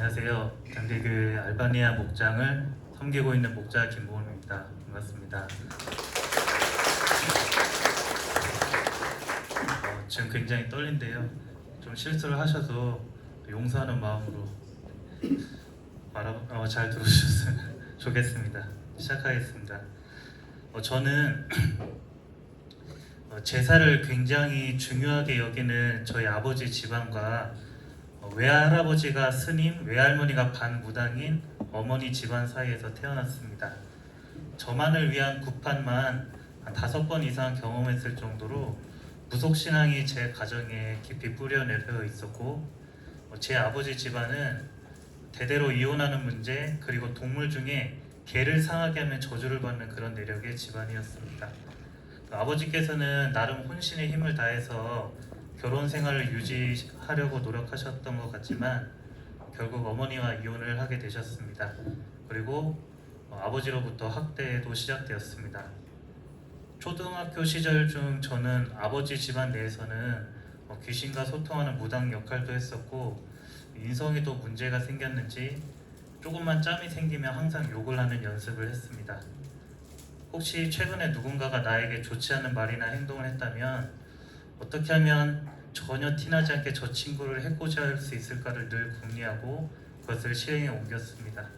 안녕하세요. 장대교회 알바니아 목장을 섬기고 있는 목자 김보은입니다. 반갑습니다. 지금 굉장히 떨린데요. 좀 실수를 하셔도 용서하는 마음으로 잘 들어주셨으면 좋겠습니다. 시작하겠습니다. 저는 제사를 굉장히 중요하게 여기는 저희 아버지 집안과 외할아버지가 스님, 외할머니가 반무당인 어머니 집안 사이에서 태어났습니다. 저만을 위한 구판만 한 5번 이상 경험했을 정도로 무속신앙이 제 가정에 깊이 뿌려내려 있었고, 제 아버지 집안은 대대로 이혼하는 문제, 그리고 동물 중에 개를 상하게 하면 저주를 받는 그런 내력의 집안이었습니다. 아버지께서는 나름 혼신의 힘을 다해서 결혼 생활을 유지하려고 노력하셨던 것 같지만 결국 어머니와 이혼을 하게 되셨습니다. 그리고 아버지로부터 학대도 시작되었습니다. 초등학교 시절 중 저는 아버지 집안 내에서는 귀신과 소통하는 무당 역할도 했었고, 인성에도 문제가 생겼는지 조금만 짬이 생기면 항상 욕을 하는 연습을 했습니다. 혹시 최근에 누군가가 나에게 좋지 않은 말이나 행동을 했다면 어떻게 하면 전혀 티나지 않게 저 친구를 해코지 할 수 있을까를 늘 궁리하고 그것을 실행에 옮겼습니다.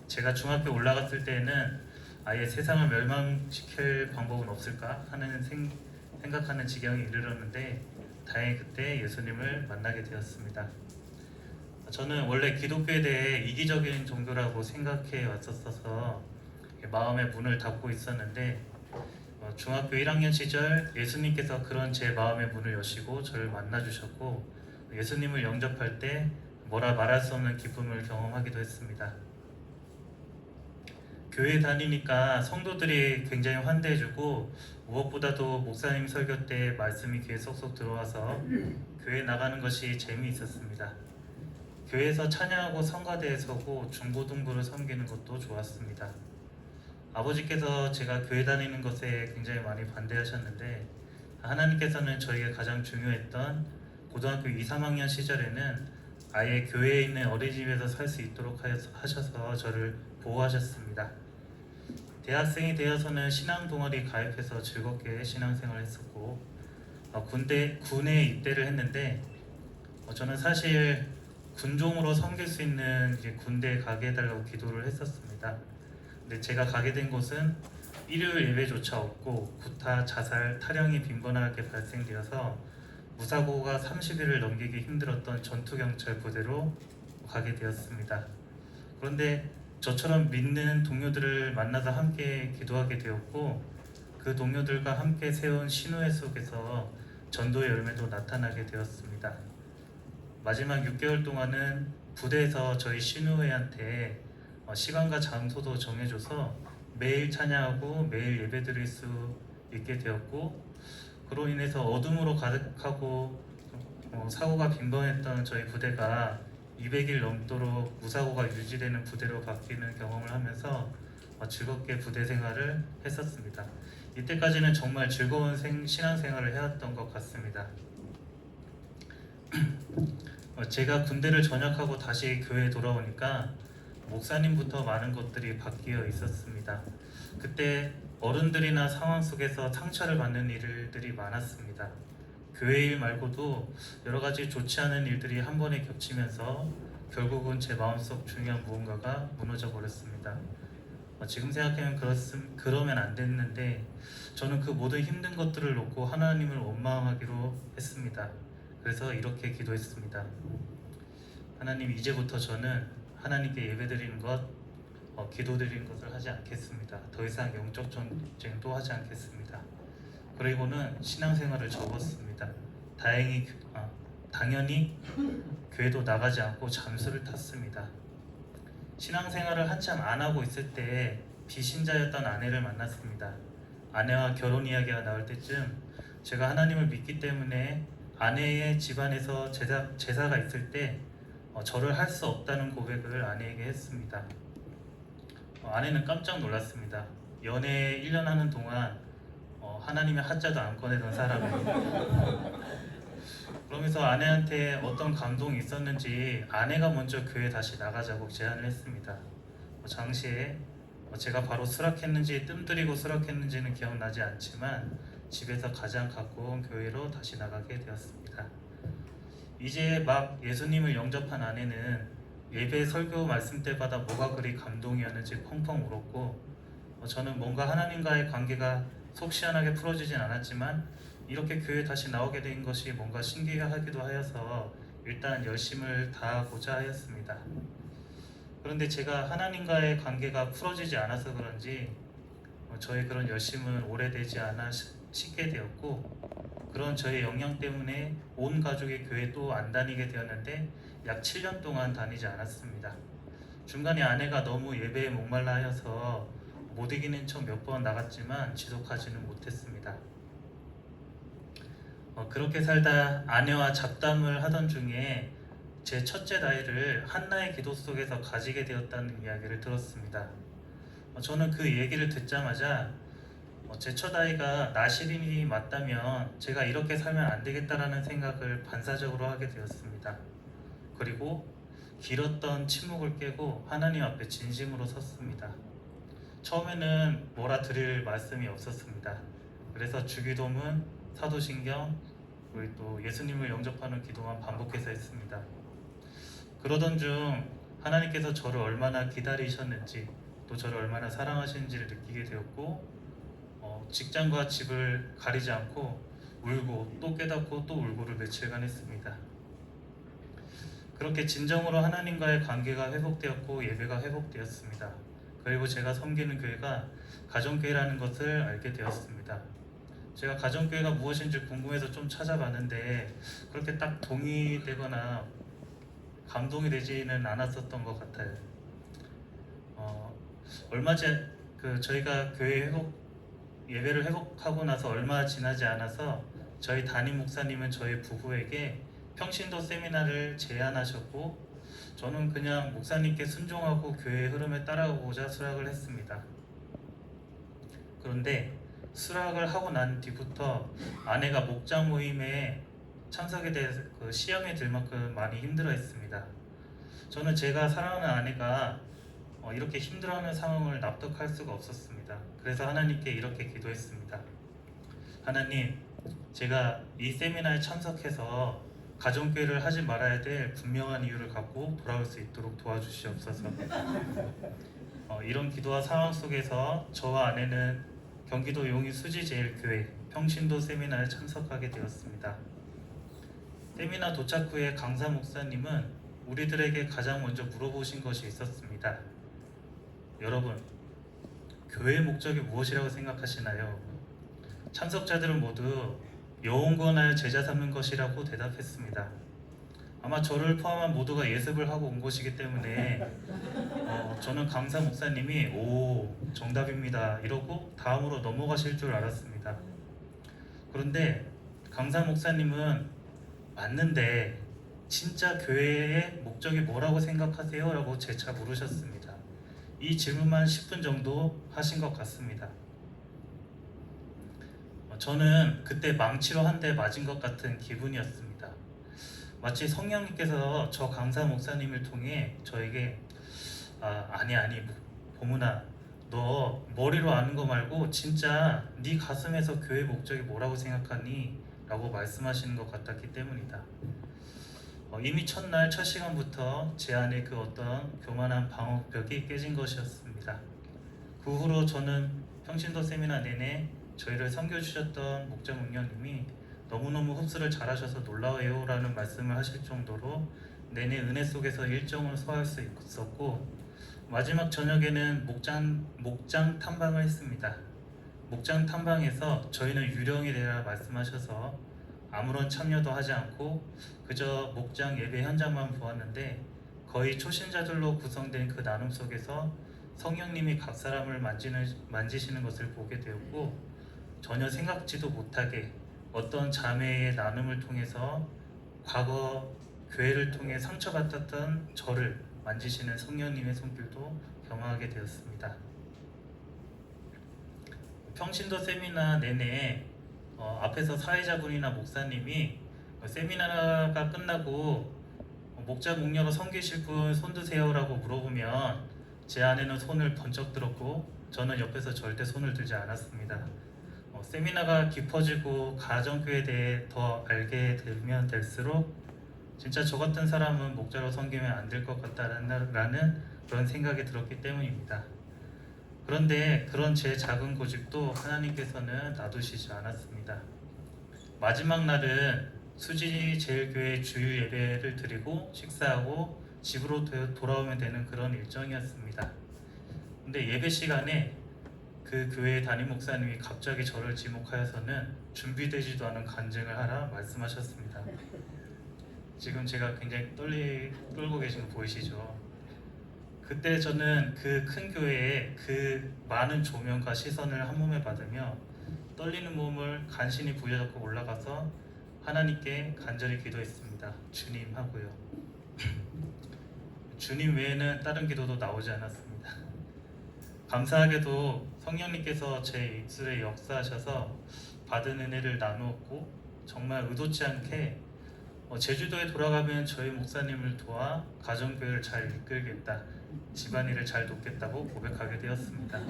제가 중학교 올라갔을 때에는 아예 세상을 멸망시킬 방법은 없을까 하는 생각하는 지경에 이르렀는데 다행히 그때 예수님을 만나게 되었습니다. 저는 원래 기독교에 대해 이기적인 종교라고 생각해 왔었어서 마음의 문을 닫고 있었는데 중학교 1학년 시절 예수님께서 그런 제 마음의 문을 여시고 저를 만나주셨고, 예수님을 영접할 때 뭐라 말할 수 없는 기쁨을 경험하기도 했습니다. 교회 다니니까 성도들이 굉장히 환대해주고, 무엇보다도 목사님 설교 때 말씀이 귀에 쏙쏙 들어와서 교회 나가는 것이 재미있었습니다. 교회에서 찬양하고 성가대에 서고 중고등부를 섬기는 것도 좋았습니다. 아버지께서 제가 교회 다니는 것에 굉장히 많이 반대하셨는데, 하나님께서는 저에게 가장 중요했던 고등학교 2, 3학년 시절에는 아예 교회에 있는 어린이집에서 살 수 있도록 하셔서 저를 보호하셨습니다. 대학생이 되어서는 신앙 동아리 가입해서 즐겁게 신앙생활을 했었고, 군에 입대를 했는데 저는 사실 군종으로 섬길 수 있는 군대에 가게 해달라고 기도를 했었습니다. 근데 제가 가게 된 곳은 일요일 예배조차 없고 구타, 자살, 탈영이 빈번하게 발생되어서 무사고가 30일을 넘기기 힘들었던 전투경찰 부대로 가게 되었습니다. 그런데 저처럼 믿는 동료들을 만나서 함께 기도하게 되었고, 그 동료들과 함께 세운 신우회 속에서 전도의 열매도 나타나게 되었습니다. 마지막 6개월 동안은 부대에서 저희 신우회한테 시간과 장소도 정해줘서 매일 찬양하고 매일 예배드릴 수 있게 되었고, 그로 인해서 어둠으로 가득하고 사고가 빈번했던 저희 부대가 200일 넘도록 무사고가 유지되는 부대로 바뀌는 경험을 하면서 즐겁게 부대 생활을 했었습니다. 이때까지는 정말 즐거운 신앙생활을 해왔던 것 같습니다. 제가 군대를 전역하고 다시 교회에 돌아오니까 목사님부터 많은 것들이 바뀌어 있었습니다. 그때 어른들이나 상황 속에서 상처를 받는 일들이 많았습니다. 교회 일 말고도 여러 가지 좋지 않은 일들이 한 번에 겹치면서 결국은 제 마음속 중요한 무언가가 무너져 버렸습니다. 지금 생각하면 그러면 안 됐는데 저는 그 모든 힘든 것들을 놓고 하나님을 원망하기로 했습니다. 그래서 이렇게 기도했습니다. 하나님, 이제부터 저는 하나님께 예배드리는 것, 기도드리는 것을 하지 않겠습니다. 더 이상 영적 전쟁도 하지 않겠습니다. 그리고는 신앙생활을 접었습니다. 당연히 교회도 나가지 않고 잠수를 탔습니다. 신앙생활을 한참 안 하고 있을 때 비신자였던 아내를 만났습니다. 아내와 결혼 이야기가 나올 때쯤 제가 하나님을 믿기 때문에 아내의 집안에서 제사가 있을 때 저를 할 수 없다는 고백을 아내에게 했습니다. 아내는 깜짝 놀랐습니다. 연애 1년 하는 동안 하나님의 하자도 안 꺼내던 사람이 그러면서 아내한테 어떤 감동이 있었는지 아내가 먼저 교회 다시 나가자고 제안을 했습니다. 당시에 제가 바로 수락했는지 뜸들이고 수락했는지는 기억나지 않지만 집에서 가장 가까운 교회로 다시 나가게 되었습니다. 이제 막 예수님을 영접한 아내는 예배 설교 말씀 때마다 뭐가 그리 감동이었는지 펑펑 울었고, 저는 뭔가 하나님과의 관계가 속 시원하게 풀어지진 않았지만 이렇게 교회 다시 나오게 된 것이 뭔가 신기하기도 하여서 일단 열심을 다하고자 하였습니다. 그런데 제가 하나님과의 관계가 풀어지지 않아서 그런지 저의 그런 열심은 오래되지 않아 식게 되었고, 그런 저의 영향 때문에 온 가족이 교회 또 안 다니게 되었는데 약 7년 동안 다니지 않았습니다. 중간에 아내가 너무 예배에 목말라 하여서 못 이기는 척 몇 번 나갔지만 지속하지는 못했습니다. 그렇게 살다 아내와 잡담을 하던 중에 제 첫째 나이를 한나의 기도 속에서 가지게 되었다는 이야기를 들었습니다. 저는 그 얘기를 듣자마자 제 첫 아이가 나시린이 맞다면 제가 이렇게 살면 안 되겠다라는 생각을 반사적으로 하게 되었습니다. 그리고 길었던 침묵을 깨고 하나님 앞에 진심으로 섰습니다. 처음에는 뭐라 드릴 말씀이 없었습니다. 그래서 주기도문, 사도신경, 그리고 또 예수님을 영접하는 기도만 반복해서 했습니다. 그러던 중 하나님께서 저를 얼마나 기다리셨는지, 또 저를 얼마나 사랑하시는지를 느끼게 되었고, 직장과 집을 가리지 않고 울고 또 깨닫고 또 울고를 며칠간 했습니다. 그렇게 진정으로 하나님과의 관계가 회복되었고 예배가 회복되었습니다. 그리고 제가 섬기는 교회가 가정교회라는 것을 알게 되었습니다. 제가 가정교회가 무엇인지 궁금해서 좀 찾아봤는데 그렇게 딱 동의되거나 감동이 되지는 않았었던 것 같아요. 얼마 전 저희가 교회 예배를 회복하고 나서 얼마 지나지 않아서 저희 담임 목사님은 저희 부부에게 평신도 세미나를 제안하셨고, 저는 그냥 목사님께 순종하고 교회의 흐름에 따라오고자 수락을 했습니다. 그런데 수락을 하고 난 뒤부터 아내가 목장 모임에 참석에 대해서 시험에 들 만큼 많이 힘들어했습니다. 저는 제가 사랑하는 아내가 이렇게 힘들어하는 상황을 납득할 수가 없었습니다. 그래서 하나님께 이렇게 기도했습니다. 하나님, 제가 이 세미나에 참석해서 가정교회를 하지 말아야 될 분명한 이유를 갖고 돌아올 수 있도록 도와주시옵소서. 이런 기도와 상황 속에서 저와 아내는 경기도 용인 수지제일교회 평신도 세미나에 참석하게 되었습니다. 세미나 도착 후에 강사 목사님은 우리들에게 가장 먼저 물어보신 것이 있었습니다. 여러분, 교회의 목적이 무엇이라고 생각하시나요? 참석자들은 모두 여호와 구원하여 제자 삼는 것이라고 대답했습니다. 아마 저를 포함한 모두가 예습을 하고 온 것이기 때문에 저는 강사 목사님이 오, 정답입니다 이러고 다음으로 넘어가실 줄 알았습니다. 그런데 강사 목사님은 맞는데 진짜 교회의 목적이 뭐라고 생각하세요? 라고 재차 물으셨습니다. 이 질문만 10분 정도 하신 것 같습니다. 저는 그때 망치로 한 대 맞은 것 같은 기분이었습니다. 마치 성령님께서 저 강사 목사님을 통해 저에게 아니 보문아, 너 머리로 아는 거 말고 진짜 네 가슴에서 교회 목적이 뭐라고 생각하니? 라고 말씀하시는 것 같았기 때문이다. 이미 첫날 첫 시간부터 제 안에 그 어떤 교만한 방어벽이 깨진 것이었습니다. 그 후로 저는 평신도 세미나 내내 저희를 섬겨주셨던 목장 운영님이 너무너무 흡수를 잘하셔서 놀라워요 라는 말씀을 하실 정도로 내내 은혜 속에서 일정을 소화할 수 있었고, 마지막 저녁에는 목장 탐방을 했습니다. 목장 탐방에서 저희는 유령이 되라 말씀하셔서 아무런 참여도 하지 않고 그저 목장 예배 현장만 보았는데, 거의 초신자들로 구성된 그 나눔 속에서 성령님이 각 사람을 만지시는 것을 보게 되었고, 전혀 생각지도 못하게 어떤 자매의 나눔을 통해서 과거 교회를 통해 상처받았던 저를 만지시는 성령님의 손길도 경험하게 되었습니다. 평신도 세미나 내내 앞에서 사회자분이나 목사님이 세미나가 끝나고 목자 목녀로 섬기실 분 손 드세요라고 물어보면 제 아내는 손을 번쩍 들었고 저는 옆에서 절대 손을 들지 않았습니다. 세미나가 깊어지고 가정교회에 대해 더 알게 되면 될수록 진짜 저 같은 사람은 목자로 섬기면 안 될 것 같다라는 그런 생각이 들었기 때문입니다. 그런데 그런 제 작은 고집도 하나님께서는 놔두시지 않았습니다. 마지막 날은 수지 제일교회 주일 예배를 드리고 식사하고 집으로 돌아오면 되는 그런 일정이었습니다. 근데 예배 시간에 그 교회 담임 목사님이 갑자기 저를 지목하여서는 준비되지도 않은 간증을 하라 말씀하셨습니다. 지금 제가 굉장히 떨고 계신 거 보이시죠? 그때 저는 그 큰 교회에 그 많은 조명과 시선을 한 몸에 받으며 떨리는 몸을 간신히 부여잡고 올라가서 하나님께 간절히 기도했습니다. 주님 하고요. 주님 외에는 다른 기도도 나오지 않았습니다. 감사하게도 성령님께서 제 입술에 역사하셔서 받은 은혜를 나누었고 정말 의도치 않게 제주도에 돌아가면 저희 목사님을 도와 가정교회를 잘 이끌겠다, 집안일을 잘 돕겠다고 고백하게 되었습니다.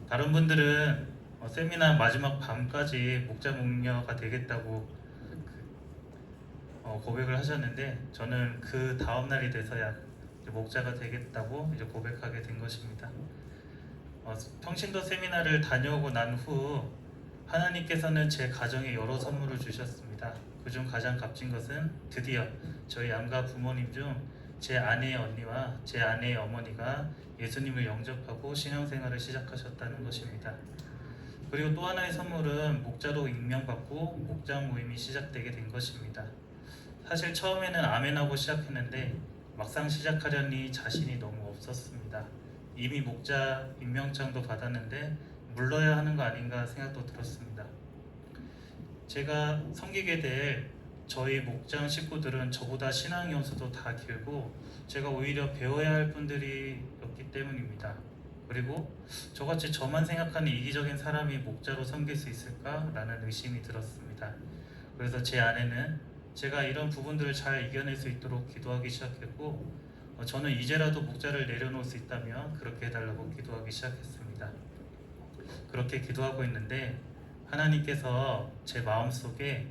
다른 분들은 세미나 마지막 밤까지 목자 목녀가 되겠다고 고백을 하셨는데 저는 그 다음 날이 돼서야 목자가 되겠다고 이제 고백하게 된 것입니다. 평신도 세미나를 다녀오고 난 후 하나님께서는 제 가정에 여러 선물을 주셨습니다. 그중 가장 값진 것은 드디어 저희 양가 부모님 중 제 아내의 언니와 제 아내의 어머니가 예수님을 영접하고 신앙생활을 시작하셨다는 것입니다. 그리고 또 하나의 선물은 목자로 임명받고 목장 모임이 시작되게 된 것입니다. 사실 처음에는 아멘하고 시작했는데 막상 시작하려니 자신이 너무 없었습니다. 이미 목자 임명장도 받았는데 물러야 하는 거 아닌가 생각도 들었습니다. 제가 섬기게 될 저희 목장 식구들은 저보다 신앙 연수도 다 길고 제가 오히려 배워야 할 분들이었기 때문입니다. 그리고 저같이 저만 생각하는 이기적인 사람이 목자로 섬길 수 있을까라는 의심이 들었습니다. 그래서 제 아내는 제가 이런 부분들을 잘 이겨낼 수 있도록 기도하기 시작했고 저는 이제라도 목자를 내려놓을 수 있다면 그렇게 해달라고 기도하기 시작했습니다. 그렇게 기도하고 있는데 하나님께서 제 마음속에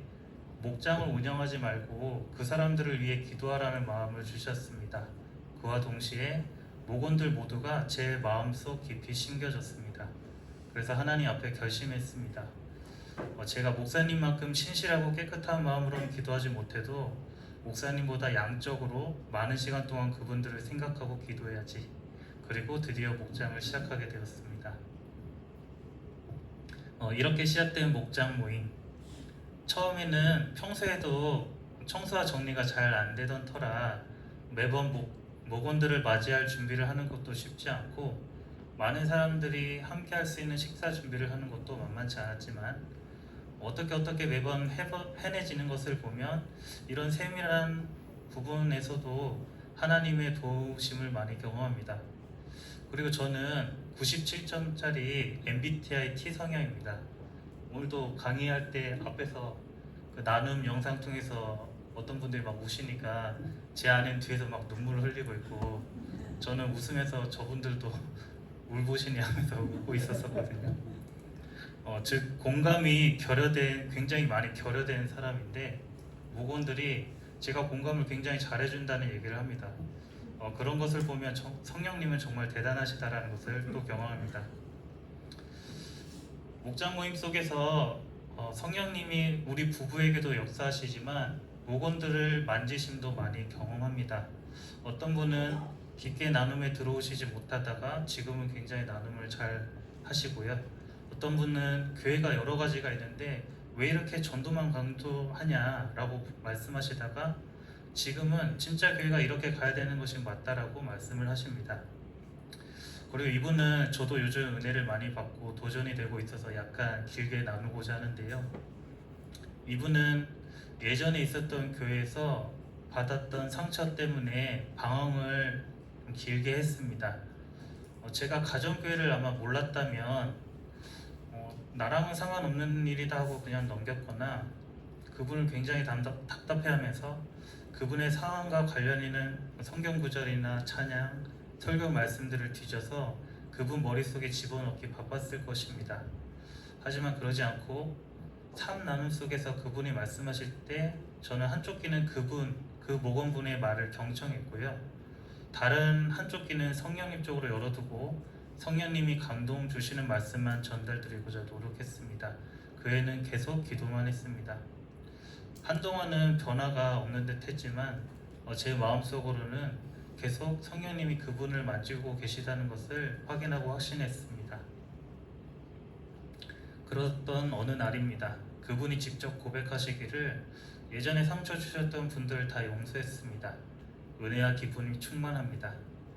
목장을 운영하지 말고 그 사람들을 위해 기도하라는 마음을 주셨습니다. 그와 동시에 목원들 모두가 제 마음속 깊이 심겨졌습니다. 그래서 하나님 앞에 결심했습니다. 제가 목사님만큼 신실하고 깨끗한 마음으로는 기도하지 못해도 목사님보다 양적으로 많은 시간 동안 그분들을 생각하고 기도해야지. 그리고 드디어 목장을 시작하게 되었습니다. 이렇게 시작된 목장 모임. 처음에는 평소에도 청소와 정리가 잘 안 되던 터라 매번 목원들을 맞이할 준비를 하는 것도 쉽지 않고 많은 사람들이 함께 할 수 있는 식사 준비를 하는 것도 만만치 않았지만 어떻게 매번 해내지는 것을 보면 이런 세밀한 부분에서도 하나님의 도우심을 많이 경험합니다. 그리고 저는 97점짜리 MBTI T 성향입니다. 오늘도 강의할 때 앞에서 그 나눔 영상 통해서 어떤 분들이 막 우시니까 제 아내는 뒤에서 막 눈물을 흘리고 있고 저는 웃으면서 저분들도 울보시니 하면서 웃고 있었거든요. 즉 공감이 굉장히 많이 결여된 사람인데 목원들이 제가 공감을 굉장히 잘해준다는 얘기를 합니다. 그런 것을 보면 성령님은 정말 대단하시다라는 것을 또 경험합니다. 목장 모임 속에서 성령님이 우리 부부에게도 역사하시지만 목원들을 만지심도 많이 경험합니다. 어떤 분은 깊게 나눔에 들어오시지 못하다가 지금은 굉장히 나눔을 잘 하시고요. 어떤 분은 교회가 여러 가지가 있는데 왜 이렇게 전도만 강조하냐라고 말씀하시다가 지금은 진짜 교회가 이렇게 가야 되는 것이 맞다라고 말씀을 하십니다. 그리고 이분은 저도 요즘 은혜를 많이 받고 도전이 되고 있어서 약간 길게 나누고자 하는데요. 이분은 예전에 있었던 교회에서 받았던 상처 때문에 방황을 길게 했습니다. 제가 가정교회를 아마 몰랐다면 나랑은 상관없는 일이다 하고 그냥 넘겼거나 그분을 굉장히 답답해하면서 그분의 상황과 관련 있는 성경 구절이나 찬양, 설교 말씀들을 뒤져서 그분 머릿속에 집어넣기 바빴을 것입니다. 하지만 그러지 않고 삶 나눔 속에서 그분이 말씀하실 때 저는 한쪽 귀는 그 목원분의 말을 경청했고요. 다른 한쪽 귀는 성령님 쪽으로 열어두고 성령님이 감동 주시는 말씀만 전달드리고자 노력했습니다. 그 애는 계속 기도만 했습니다. 한동안은 변화가 없는 듯 했지만 제 마음속으로는 계속 성령님이 그분을 만지고 계시다는 것을 확인하고 확신했습니다. 그렇던 어느 날입니다. 그분이 직접 고백하시기를 예전에 상처 주셨던 분들 다 용서했습니다. 은혜와 기쁨이 충만합니다.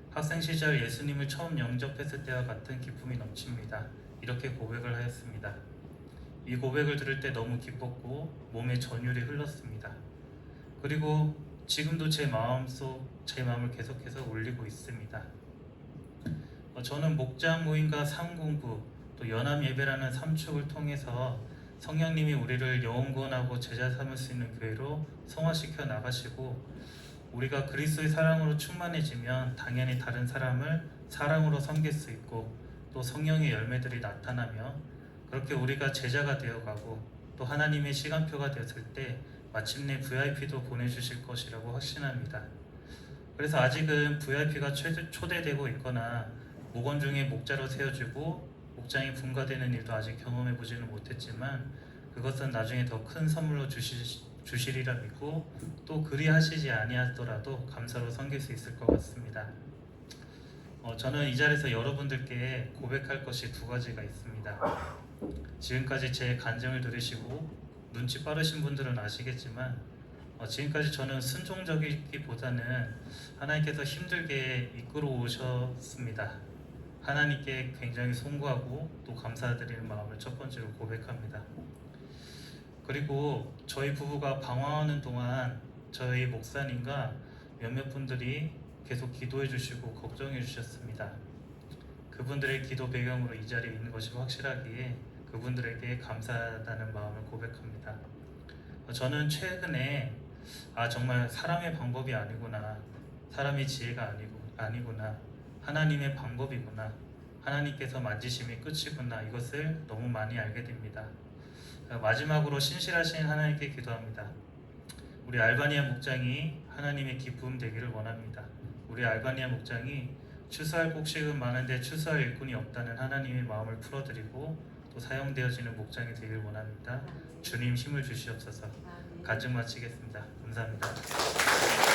학생 시절 예수님을 처음 영접했을 때와 같은 기쁨이 넘칩니다. 이렇게 고백을 하였습니다. 이 고백을 들을 때 너무 기뻤고 몸에 전율이 흘렀습니다. 그리고 지금도 제 마음을 계속해서 울리고 있습니다. 저는 목장 모임과 삶공부 또 연합 예배라는 삼축을 통해서 성령님이 우리를 영원하고 제자 삼을 수 있는 교회로 성화시켜 나가시고 우리가 그리스도의 사랑으로 충만해지면 당연히 다른 사람을 사랑으로 섬길 수 있고 또 성령의 열매들이 나타나며 그렇게 우리가 제자가 되어가고 또 하나님의 시간표가 되었을 때 마침내 VIP도 보내주실 것이라고 확신합니다. 그래서 아직은 VIP가 초대되고 있거나 목원 중에 목자로 세워지고 목장이 분가되는 일도 아직 경험해보지는 못했지만 그것은 나중에 더 큰 선물로 주시리라 믿고 또 그리하시지 아니하더라도 감사로 섬길 수 있을 것 같습니다. 저는 이 자리에서 여러분들께 고백할 것이 두 가지가 있습니다. 지금까지 제 간증을 들으시고 눈치 빠르신 분들은 아시겠지만 지금까지 저는 순종적이기보다는 하나님께서 힘들게 이끌어 오셨습니다. 하나님께 굉장히 송구하고 또 감사드리는 마음을 첫 번째로 고백합니다. 그리고 저희 부부가 방황하는 동안 저희 목사님과 몇몇 분들이 계속 기도해 주시고 걱정해 주셨습니다. 그분들의 기도 배경으로 이 자리에 있는 것이 확실하기에 그분들에게 감사하다는 마음을 고백합니다. 저는 최근에 정말 사람의 방법이 아니구나, 사람의 지혜가 아니구나, 하나님의 방법이구나, 하나님께서 만지심이 끝이구나, 이것을 너무 많이 알게 됩니다. 마지막으로 신실하신 하나님께 기도합니다. 우리 알바니아 목장이 하나님의 기쁨 되기를 원합니다. 우리 알바니아 목장이 추수할 곡식은 많은데 추수할 일꾼이 없다는 하나님의 마음을 풀어드리고 또 사용되어지는 목장이 되길 원합니다. 주님 힘을 주시옵소서. 간증 마치겠습니다. 감사합니다.